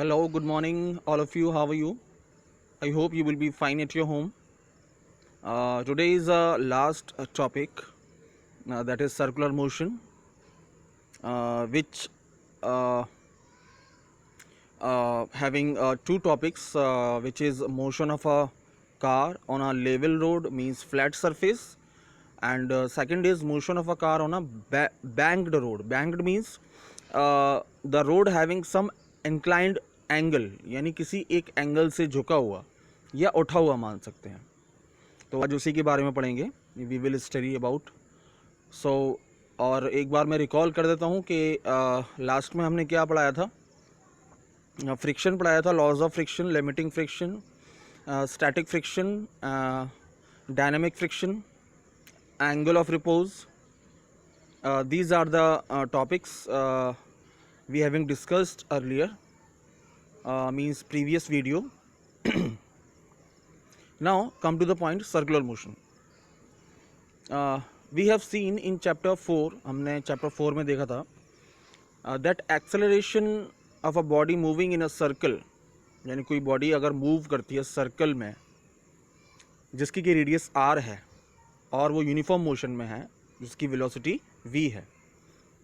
Hello, good morning, all of you. How are you? I hope you will be fine at your home. Today is last topic, that is circular motion, which uh, having two topics, which is motion of a car on a level road, means flat surface, and second is motion of a car on a banked road. Banked means the road having some inclined angle, यानी किसी एक angle से झुका हुआ या उठा हुआ मान सकते हैं। तो आज उसी के बारे में पढ़ेंगे, वी विल स्टडी अबाउट। सो और एक बार मैं रिकॉल कर देता हूँ कि लास्ट में हमने क्या पढ़ाया था। फ्रिक्शन पढ़ाया था, laws of friction, limiting friction, static friction, dynamic friction, angle of repose. These are the topics we having discussed earlier, means previous video. Now come to the point, circular motion. We have seen in chapter 4, हमने chapter 4 में देखा था that acceleration of a body moving in a circle, यानी कोई body अगर move करती है circle में जिसकी की रेडियस r है और वो यूनिफॉर्म मोशन में है जिसकी वेलोसिटी v है,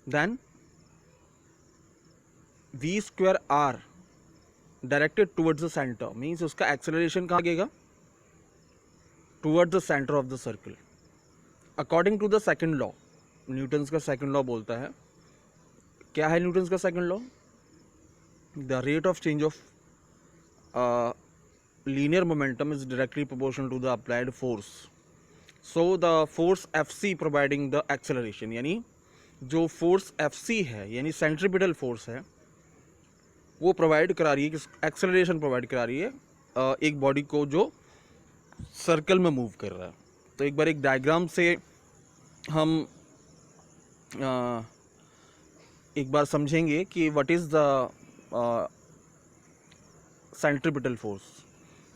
then v square r directed towards the centre, means उसका एक्सेलरेशन कहाँ लगेगा, towards the centre of the circle, according to the second law. Newton's का सेकंड लॉ बोलता है, क्या है न्यूटन्स का second law? The rate of change of linear momentum is directly proportional to the applied force. So the force Fc providing the acceleration, यानी जो force Fc है यानी सेंट्रीपिटल फोर्स है वो प्रोवाइड करा रही है, एक्सेलरेशन प्रोवाइड करा रही है एक बॉडी को जो सर्कल में मूव कर रहा है। तो एक बार एक डायग्राम से हम एक बार समझेंगे कि what is the centripetal force.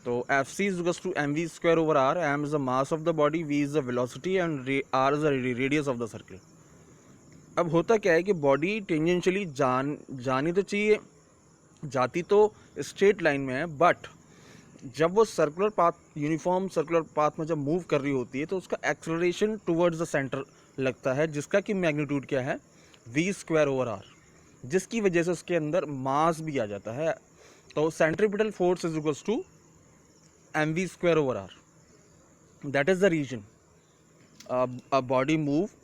तो Fc is equals to mv square over r. m is the mass of the body, v is the velocity and r is the radius of the circle. अब होता क्या है कि body tangentially जानी तो चाहिए, जाती तो स्ट्रेट लाइन में है, बट जब वो circular path, uniform circular path में जब मूव कर रही होती है तो उसका एक्सेलरेशन टुवर्ड्स द सेंटर लगता है, जिसका कि मैग्नीट्यूड क्या है, v स्क्वायर ओवर r, जिसकी वजह से उसके अंदर मास भी आ जाता है। तो centripetal force is equals to mv square over r. That is the reason a body move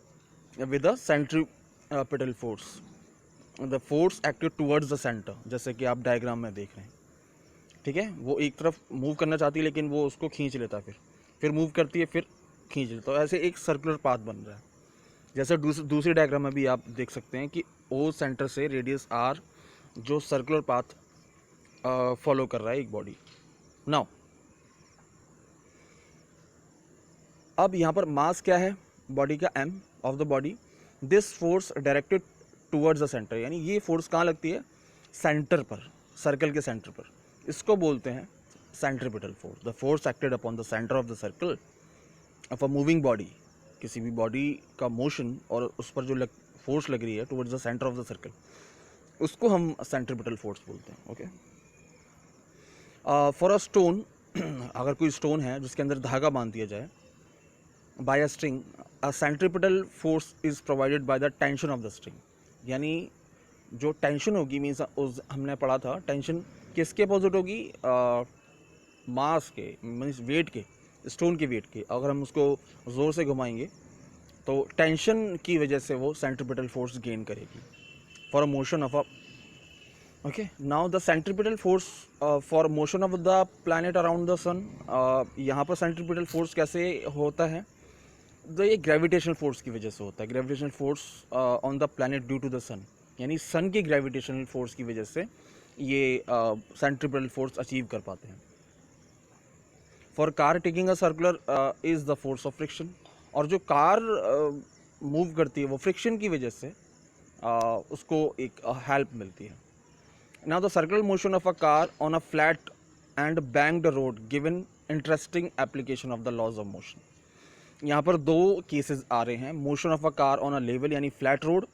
with a centripetal force. The force acted towards the center, जैसे कि आप डायग्राम में देख रहे हैं, ठीक है। वो एक तरफ मूव करना चाहती है लेकिन वो उसको खींच लेता है, फिर मूव करती है, फिर खींच लेता है। तो ऐसे एक सर्कुलर पाथ बन रहा है। जैसे दूसरी डायग्राम में भी आप देख सकते हैं कि O सेंटर से रेडियस r जो सर्कुलर पाथ फॉलो कर रहा है एक बॉडी। नाउ अब यहाँ पर मास क्या है बॉडी का, m of the body, this force directed towards the centre, यानी ये फोर्स कहाँ लगती है, सेंटर पर, सर्कल के सेंटर पर। इसको बोलते हैं centripetal force. The force acted upon the centre of the circle of a moving body, किसी भी बॉडी का मोशन और उस पर जो फोर्स लग रही है towards the centre of the circle, उसको हम सेंट्रीपिटल फोर्स बोलते हैं। ओके, फॉर अ स्टोन, अगर कोई स्टोन है जिसके अंदर धागा बांध दिया जाए by a string, a centripetal force is provided by the tension of the string. यानी जो टेंशन होगी, मीन्स हमने पढ़ा था टेंशन किसके अपोजिट होगी, मास के, मीन्स वेट के, स्टोन के वेट के। अगर हम उसको ज़ोर से घुमाएंगे तो टेंशन की वजह से वो सेंट्रीपिटल फोर्स गेन करेगी for a motion of a, okay. Now the centripetal force for motion of the planet around the sun, यहाँ पर सेंट्रीपिटल फोर्स कैसे होता है, तो ये ग्रेविटेशनल फोर्स की वजह से होता है। Gravitational force on the planet due to the sun, यानी सन की ग्रेविटेशनल फोर्स की वजह से ये सेंट्रीपिटल फोर्स अचीव कर पाते हैं। For car taking a circular is the force of friction, और जो कार मूव करती है वो फ्रिक्शन की वजह से उसको एक हेल्प मिलती है। Now the circular motion of a car on a flat and banked road given interesting application of the laws of motion. यहाँ पर दो केसेस आ रहे हैं, motion of a car on a level यानी फ्लैट रोड,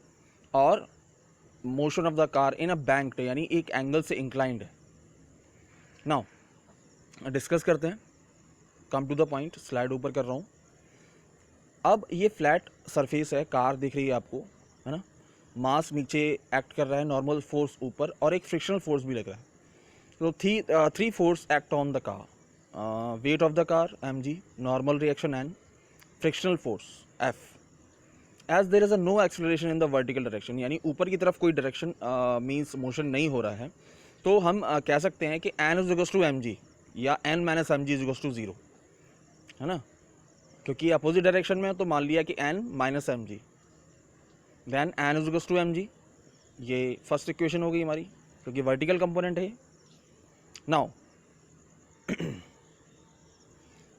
और motion of the car in a banked, यानी एक एंगल से इंक्लाइंड है. नाउ डिस्कस करते हैं, come to the point. Slide ऊपर कर रहा हूँ. अब ये फ्लैट सरफेस है, कार दिख रही है आपको, है ना. मास नीचे एक्ट कर रहा है, नॉर्मल फोर्स ऊपर, और एक फ्रिक्शनल फोर्स भी लग रहा है. तो three force act on the car. Weight of the car mg, normal reaction n, frictional force f. As there is a no acceleration in the vertical direction, यानी ऊपर की तरफ कोई डायरेक्शन मीन्स मोशन नहीं हो रहा है, तो हम कह सकते हैं कि n is equals to mg या n minus mg is equals to 0, है ना. क्योंकि अपोजिट डायरेक्शन में है तो मान लिया कि n minus mg, then n is equals to mg. ये फर्स्ट इक्वेशन हो गई हमारी, क्योंकि वर्टिकल कंपोनेंट है. Now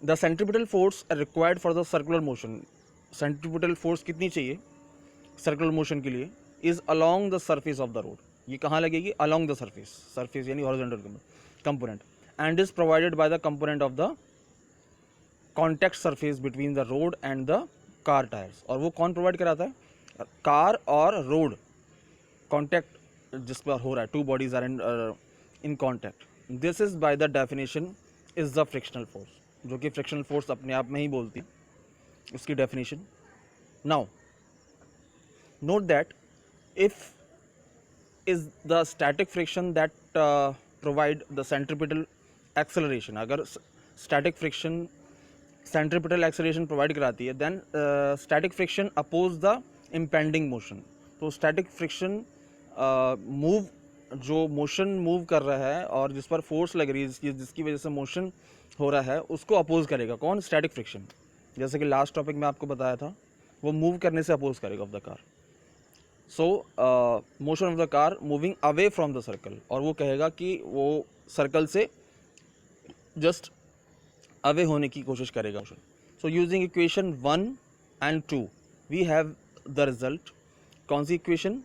the centripetal force required for the circular motion, centripetal force कितनी चाहिए सर्कुलर मोशन के लिए, is along the surface of the road. ये कहाँ लगेगी, अलोंग द सरफेस, सरफेस यानी horizontal component, and is provided by the component of the contact surface between the road and the car tyres. और वो कौन provide कराता है, car और रोड कॉन्टैक्ट जिस पर हो रहा है, two bodies are in contact. This is by the definition is the frictional force, जो कि फ्रिक्शनल फोर्स अपने आप में ही बोलती है उसकी definition. Now note that if is the static friction that provide the centripetal acceleration. अगर static friction centripetal acceleration provide कराती है, then static friction oppose the impending motion. तो स्टैटिक फ्रिक्शन मूव, जो मोशन मूव कर रहा है और जिस पर फोर्स लग रही है, जिसकी वजह से मोशन हो रहा है, उसको अपोज करेगा. कौन, स्टैटिक फ्रिक्शन. जैसे कि लास्ट टॉपिक में आपको बताया था, वो मूव करने से अपोज करेगा of the car. So motion of the car moving away from the circle, और वो कहेगा कि वो सर्कल से जस्ट अवे होने की कोशिश करेगा. So using equation 1 and 2 we have the result. कौन सी इक्वेशन,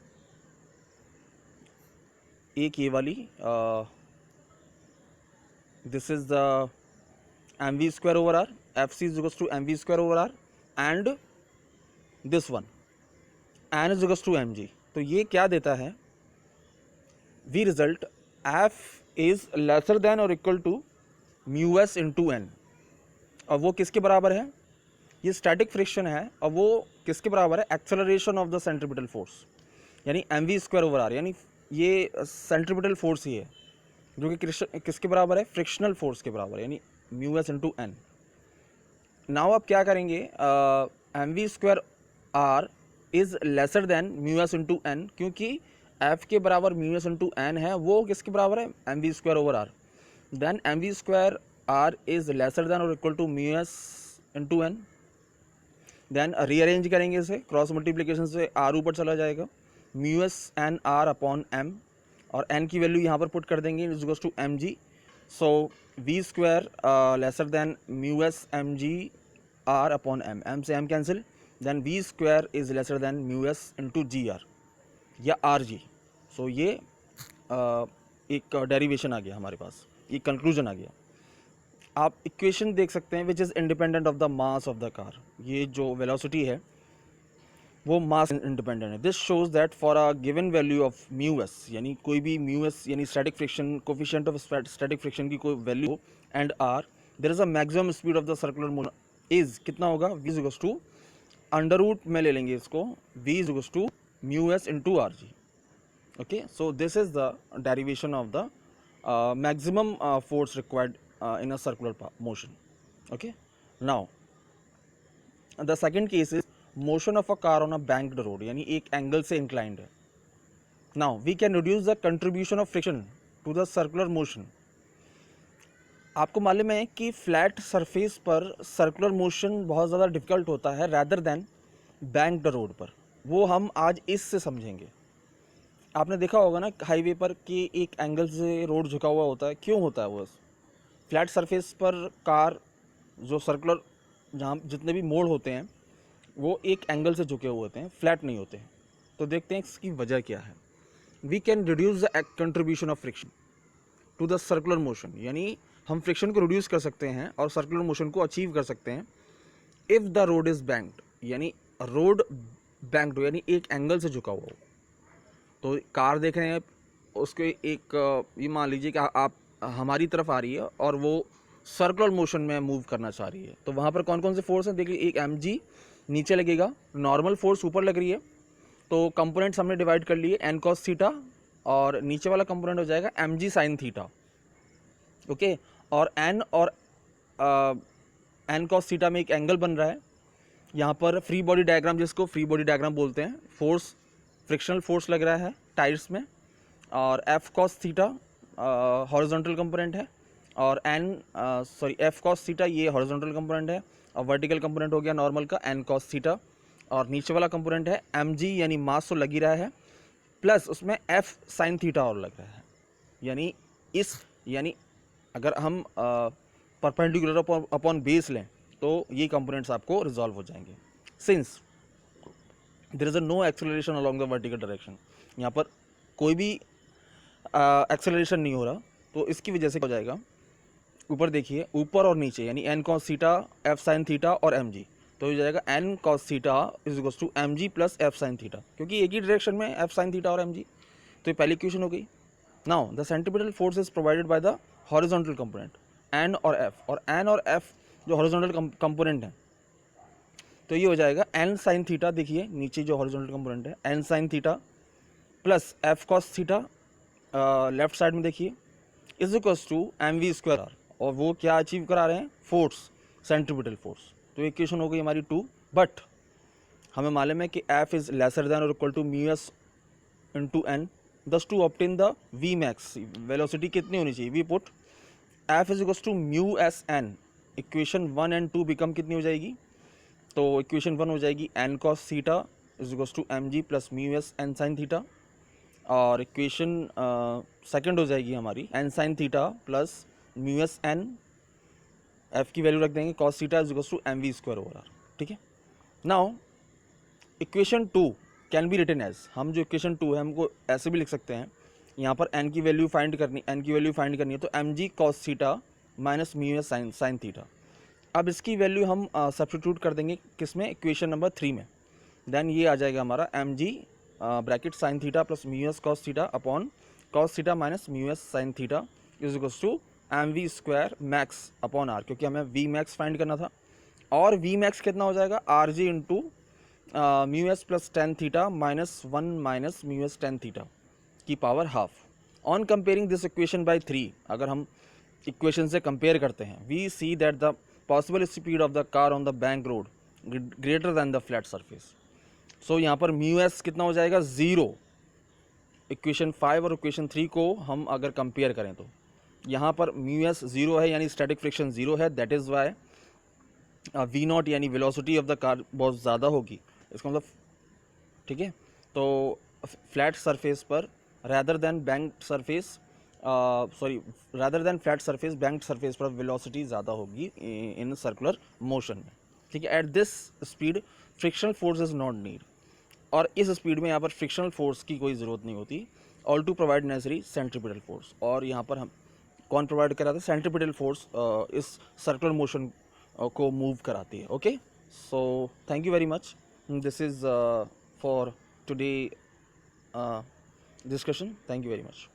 एक ये वाली, this is the mv square over R, fc is equals to mv square over R, and this one n is equals to mg. तो ये क्या देता है, we result f is lesser than और equal to mu S into n. और वो किसके बराबर है, ये स्टैटिक फ्रिक्शन है, और वो किसके बराबर है, acceleration of the centripetal force, यानी mv स्क्वायर ओवर आर, यानी ये सेंट्रीपिटल फोर्स ही है, जो कि किसके बराबर है, फ्रिक्शनल फोर्स के बराबर है, यानी mu S into N. Now आप क्या करेंगे, mv square R is lesser than mu S into N, क्योंकि f के बराबर म्यू एस इंटू एन है, वो किसके बराबर है, mv square over R. Then mv square R is lesser than और equal to mu S into N. Then rearrange करेंगे इसे, क्रॉस मल्टीप्लिकेशन से r ऊपर चला जाएगा, mu S N R upon m, और n की वैल्यू यहाँ पर पुट कर देंगे, is equals to mg. So v square lesser than mu S mg r upon m से m cancel. Then v square is lesser than mu S into G R या R G. So ये एक derivation आ गया हमारे पास, एक conclusion आ गया. आप equation देख सकते हैं, which is independent of the mass of the car. ये जो वेलोसिटी है वो मास इंडिपेंडेंट है. This shows that for a given value of mu S, यानी कोई भी म्यू एस यानी static friction, coefficient of static friction की कोई value and R, there is a maximum speed of the circular motion is कितना होगा, v is to under root में ले लेंगे इसको, v is to mu S into R G. Okay, so this is the derivation of the maximum force required in a circular motion. Okay, now the second case is motion of a car on a banked road, यानी एक angle से inclined है. now we can reduce the contribution of friction to the circular motion. आपको मालूम है कि flat surface पर circular motion बहुत ज़्यादा डिफिकल्ट होता है रैदर देन बैंक्ड रोड पर. वो हम आज इससे समझेंगे. आपने देखा होगा ना हाईवे पर कि एक एंगल से रोड झुका हुआ होता है. क्यों होता है वो, फ्लैट सरफेस पर कार जो सर्कुलर, जहाँ जितने भी मोड़ होते हैं वो एक एंगल से झुके हुए होते हैं, फ्लैट नहीं होते हैं. तो देखते हैं इसकी वजह क्या है. We can reduce the contribution of friction to the circular motion, यानी हम फ्रिक्शन को रिड्यूस कर सकते हैं और सर्कुलर मोशन को अचीव कर सकते हैं if the road is banked, यानी रोड बैंक्ड हो, यानी एक एंगल से झुका हुआ हो. तो कार देख रहे हैं, उसके एक ये मान लीजिए कि आप हमारी तरफ आ रही है और वो सर्कुलर मोशन में मूव करना चाह रही है, तो वहाँ पर कौन कौन से फोर्स हैं देखिए, एक mg नीचे लगेगा, नॉर्मल फोर्स ऊपर लग रही है, तो कंपोनेंट्स हमने डिवाइड कर लिए n cos थीटा, और नीचे वाला कंपोनेंट हो जाएगा mg sin थीटा, ओके। और n cos थीटा में एक एंगल बन रहा है, यहाँ पर फ्री बॉडी डायग्राम, जिसको फ्री बॉडी डायग्राम बोलते हैं, फोर्स फ्रिक्शनल फोर्स लग रहा है टायर्स में, और f cos theta horizontal component है, और f cos थीटा ये हॉरिजॉन्टल कंपोनेंट है, और वर्टिकल कंपोनेंट हो गया नॉर्मल का n cos थीटा, और नीचे वाला कंपोनेंट है mg यानी मास तो लग ही रहा है, प्लस उसमें f sin थीटा और लग रहा है, यानी अगर हम परपेंडिकुलर अपॉन बेस लें तो ये कंपोनेंट्स आपको रिजॉल्व हो जाएंगे। Since there is a no acceleration along the vertical direction, यहाँ पर कोई भी एक्सेलरेशन नहीं हो रहा, तो इसकी वजह से हो जाएगा, ऊपर देखिए, ऊपर और नीचे यानी n cos theta, f sin theta और mg, तो हो जाएगा n cos theta is equals to mg plus f sin theta, क्योंकि एक ही डायरेक्शन में f sin थीटा और mg, तो ये पहली इक्वेशन हो गई। Now the centripetal force is provided by the horizontal component n और f जो हॉरिजॉन्टल कंपोनेंट है, तो ये हो जाएगा n sin थीटा, देखिए नीचे जो हॉरिजॉन्टल कंपोनेंट है n sin theta plus f cos theta, left side में देखिए, is equals to mv square R, और वो क्या अचीव करा रहे हैं, फोर्स, सेंट्रीपिटल फोर्स। तो इक्वेशन हो गई हमारी 2, बट हमें मालूम है कि f इज लेसर देन और equal to mu S into N, thus to obtain the v max, velocity कितनी होनी चाहिए, we put f is equals to mu S N, equation 1 and 2 become कितनी हो जाएगी, तो इक्वेशन 1 हो जाएगी n cos theta is equals to mg plus mu S n sin theta, और इक्वेशन सेकंड हो जाएगी हमारी n sin theta plus mu S n, f की वैल्यू रख देंगे cos theta is equals to mv square over R, ठीक है। Now equation 2 can be written as, हम जो इक्वेशन 2 है हमको ऐसे भी लिख सकते हैं, यहाँ पर n की वैल्यू फाइंड करनी है, तो mg cos theta minus mu S sin theta. अब इसकी वैल्यू हम सब्स्टिट्यूट कर देंगे किसमें, इक्वेशन नंबर 3 में, देन ये आ जाएगा हमारा mg bracket sin theta plus mu S cos theta upon cos theta minus mu S sin theta is equals to mv square max upon r, क्योंकि हमें v मैक्स फाइंड करना था, और v max कितना हो जाएगा, R G into mu S plus tan theta minus 1 minus mu S tan theta की power half. On comparing this equation by 3, अगर हम इक्वेशन से कंपेयर करते हैं, we see that the possible speed of the car on the bank road greater than the flat surface. So यहाँ पर mu S कितना हो जाएगा, 0। इक्वेशन 5 और इक्वेशन 3 को हम अगर कंपेयर करें तो यहाँ पर म्यू एस 0 है, यानी स्टैटिक फ्रिक्शन 0 है, that is why we not यानी वेलोसिटी ऑफ द कार बहुत ज़्यादा होगी, इसका मतलब, ठीक है। तो फ्लैट सरफेस पर rather than banked surface, rather than flat surface, banked surface पर वेलोसिटी ज़्यादा होगी इन सर्कुलर मोशन में, ठीक है। At this speed frictional force is not need, और इस स्पीड में यहाँ पर फ्रिक्शनल फोर्स की कोई ज़रूरत नहीं होती, all to provide necessary centripetal force. और यहाँ पर हम कौन प्रोवाइड कराते हैं, सेंट्रीपिटल फोर्स इस सर्कुलर मोशन को मूव कराती है, okay. So thank you very much, this is for today discussion. Thank you very much.